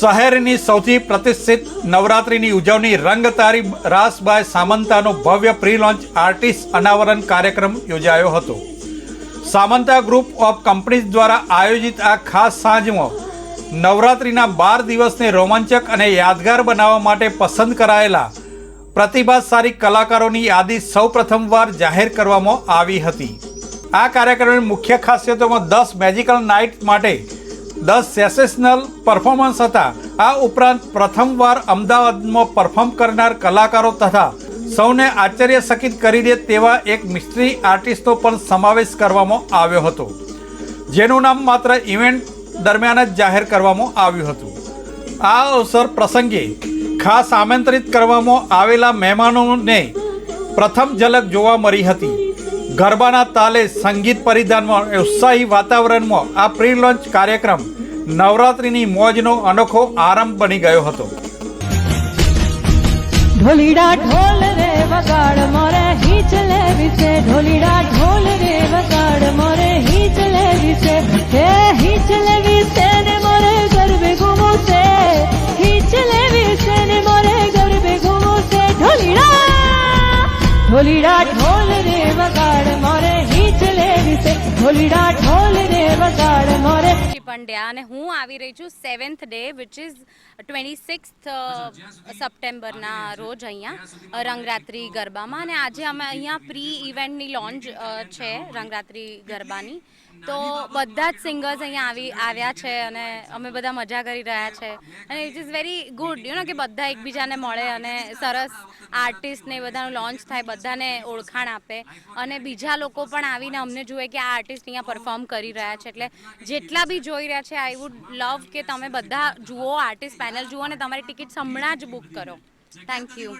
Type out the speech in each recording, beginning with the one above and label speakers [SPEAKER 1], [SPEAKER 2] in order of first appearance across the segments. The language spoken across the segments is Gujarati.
[SPEAKER 1] શહેરની સૌથી પ્રતિષ્ઠિત નવરાત્રિની ઉજવણી રંગતારી રાસ બાય સામંતાનો ભવ્ય પ્રી લોન્ચ આર્ટિસ્ટ અનાવરણ કાર્યક્રમ યોજાયો હતો। સામંતા ગ્રુપ ઓફ કંપનીઝ દ્વારા આયોજિત આ ખાસ સાંજમાં નવરાત્રિના 12 દિવસને રોમાંચક અને યાદગાર બનાવવા માટે પસંદ કરાયેલા પ્રતિભાશાળી કલાકારોની યાદી સૌ પ્રથમવાર જાહેર કરવામાં આવી હતી। આ કાર્યક્રમની મુખ્ય ખાસિયતોમાં 10 મેજિકલ નાઇટ માટે 10 સેન્સેશનલ પરફોર્મન્સ હતા। આ ઉપરાંત પ્રથમવાર અમદાવાદમાં પરફોર્મ કરનાર કલાકારો તથા સૌને આશ્ચર્યચકિત કરી દે તેવા એક મિસ્ટ્રી આર્ટિસ્ટનો પણ સમાવેશ કરવામાં આવ્યો હતો, જેનું નામ માત્ર ઇવેન્ટ દરમિયાન જ જાહેર કરવામાં આવ્યું હતું। આ અવસર પ્રસંગે ખાસ આમંત્રિત કરવામાં આવેલા મહેમાનોને પ્રથમ ઝલક જોવા મળી હતી। ગરબાના તાલે સંગીત પરિધાનમાં ઉત્સાહી વાતાવરણમાં આ પ્રી લોન્ચ કાર્યક્રમ નવરાત્રિની મોજનો અનોખો આરંભ બની ગયો હતો।
[SPEAKER 2] ઢોલીડા ઢોલ રે વગાડ મોરે હીચ લેવી છે, ઢોલીડા ઢોલ રે વગાડ મોરે હીચ લેવી છે, હે હીચ લેવી છે ને મોરે ગરબે ઘૂમો છે, હીચ લેવી છે ને મોરે ગરબે ઘૂમો છે, ઢોલીડા ઢોલ રે વગાડ મોરે હીચ લેવી છે, ઢોલીડા ઢોલ રે વગાડ મોરે।
[SPEAKER 3] પંડ્યા અને હું આવી રહી છું 7th day which is 26th સપ્ટેમ્બરના રોજ અહીંયા રંગરાત્રી ગરબામાં, અને આજે અમે અહીંયા પ્રી ઇવેન્ટની લોન્ચ છે રંગરાત્રી ગરબાની, તો બધા જ સિંગર્સ અહીંયા આવ્યા છે અને અમે બધા મજા કરી રહ્યા છે, અને ઇટ ઇઝ વેરી ગુડ કે બધા એકબીજાને મળે અને સરસ આર્ટિસ્ટને બધાનું લોન્ચ થાય, બધાને ઓળખાણ આપે અને બીજા લોકો પણ આવીને અમને જુએ કે આ આર્ટિસ્ટ અહીંયા પરફોર્મ કરી રહ્યા છે। એટલે જેટલા બી જોઈ રહ્યા છે આઈ વુડ લવ કે તમે બધા જુઓ, આર્ટિસ્ટ પેનલ જુઓ અને તમારી ટિકિટ્સ હમણાં જ બુક કરો। Thank you.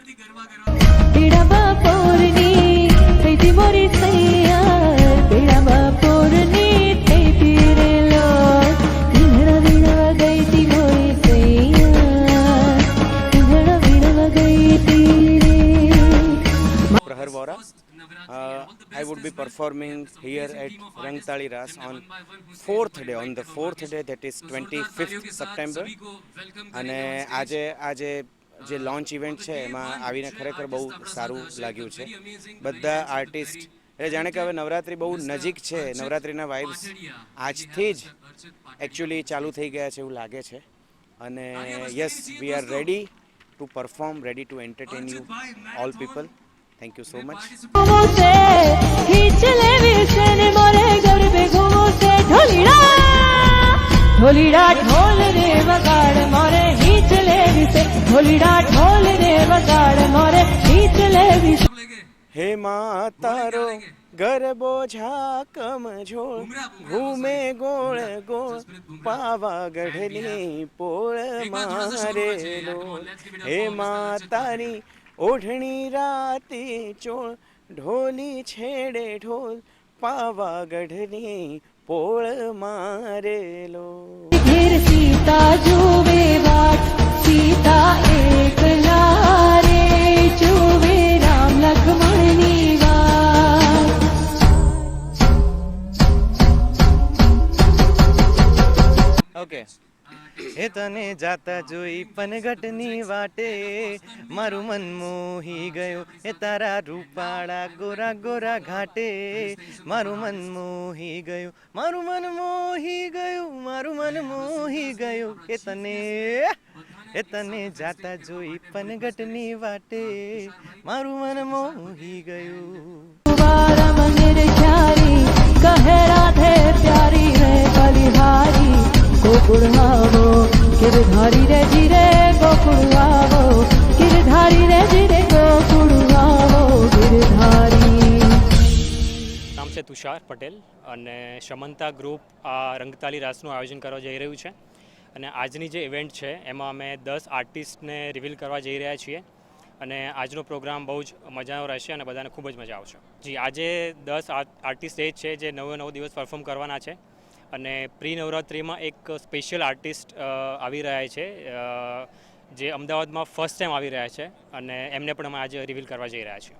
[SPEAKER 4] I would be performing here at Rangtali Ras on 4th day, on the 4th day, that is 25th September. અને આજે જે લોન્ચ ઇવેન્ટ છે એમાં આવીને ખરેખર બહુ સારું લાગ્યું છે। બધા આર્ટિસ્ટ એટલે જાણે કે હવે નવરાત્રિ બહુ નજીક છે, નવરાત્રિના વાઇબ્સ આજથી જ એકચ્યુઅલી ચાલુ થઈ ગયા છે એવું લાગે છે, અને yes we are ready to perform, ready to entertain you all people. Thank you so much.
[SPEAKER 2] ઢોલીડા ઢોલ રે વગાડ મોરે હીચ લેવી છે, ઢોલીડા ઢોલ રે વગાડ મોરે હીચ લેવી છે।
[SPEAKER 4] હે મા તારો ગરબો ઝાકમ ઝોળ ઘૂમે ગોળ ગોળ પાવાગઢની પોળ મારે લોલ, હે મા તારી ઓઢણી રાતી ચોળ ઢોલી છેડે ઢોલ પાવાગઢની પોળ મારેલો।
[SPEAKER 2] ઘેર સીતા જુવે વાટ, સીતા એકલા રે જુવે રામ લક્ષ્મણની વાત।
[SPEAKER 5] ઓકે, હે તને જાતા જોઈ પનગટની વાટે મારું મન મોહી ગયું, એ તારા રૂપાળા ગોરા ગોરા ઘાટે મારું મન મોહી ગયું, મારું મન મોહી ગયું, મારું મન મોહી ગયું, એ તને જાતા જોઈ પનગટની વાટે મારું મન મોહી ગયું।
[SPEAKER 2] મંદિર ચારી કહે રાધે પ્યારી રે બલિહારી ગોકુળ આવો ગિરધારી રે જીરે ગોકુળ આવો ગિરધારી રે જીરે ગોકુળ આવો ગિરધારી।
[SPEAKER 6] નામ છે તુષાર પટેલ અને સમંતા ગ્રુપ આ રંગતાલી રાસનું આયોજન કરવા જઈ રહ્યું છે, અને આજની જે ઇવેન્ટ છે એમાં અમે 10 આર્ટિસ્ટને રિવીલ કરવા જઈ રહ્યા છીએ, અને આજનો પ્રોગ્રામ બહુ જ મજાનો રહેશે અને બધાને ખૂબ જ મજા આવશે। જી, આજે 10 આર્ટિસ્ટ એ જ છે જે 9 દિવસ પરફોર્મ કરવાના છે, અને પ્રી નવરાત્રિમાં એક સ્પેશિયલ આર્ટિસ્ટ આવી રહ્યા છે જે અમદાવાદમાં ફર્સ્ટ ટાઈમ આવી રહ્યા છે, અને એમને પણ અમે આજે રિવીલ કરવા જઈ રહ્યા છીએ।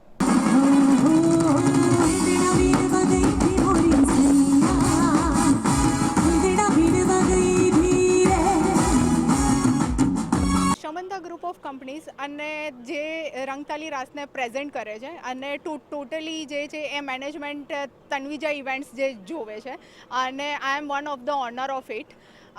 [SPEAKER 7] ગ્રુપ ઓફ કંપનીઝ અને જે રંગતાલી રાસને પ્રેઝન્ટ કરે છે અને ટોટલી જે છે એ મેનેજમેન્ટ તન્વિજા ઇવેન્ટ્સ જે જોવે છે અને I am one of the owner of it.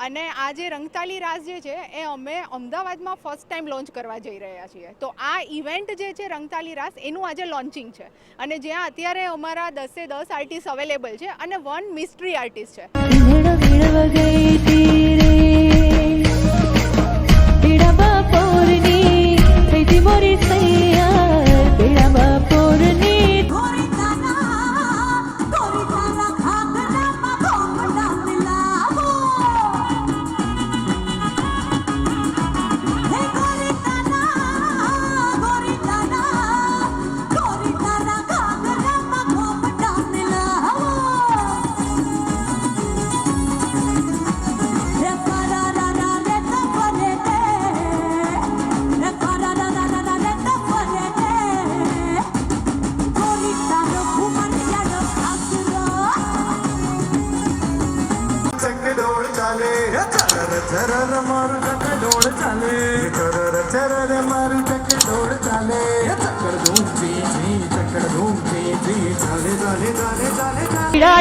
[SPEAKER 7] અને આ જે રંગતાલી રાસ જે છે એ અમે અમદાવાદમાં ફર્સ્ટ ટાઈમ લોન્ચ કરવા જઈ રહ્યા છીએ. તો આ ઇવેન્ટ જે છે રંગતાલી રાસ એનું આજે લોન્ચિંગ છે અને જ્યાં અત્યારે અમારા 10 આર્ટિસ્ટ અવેલેબલ છે અને 1 મિસ્ટ્રી આર્ટિસ્ટ છે.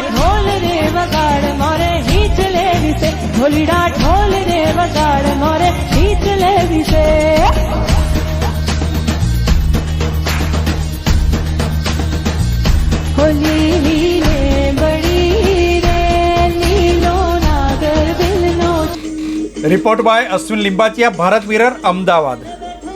[SPEAKER 2] ઢોલ રે વગાડ મોરે હીચ લેવી છે, ઢોલીડા ઢોલ રે વગાડ મોરે હીચ લેવી છે. હોલી લીલે બળી રે લીલો નાગર બિલનો.
[SPEAKER 1] Report by Ashwin Limbachiya, Bharat Mirror, Ahmedabad.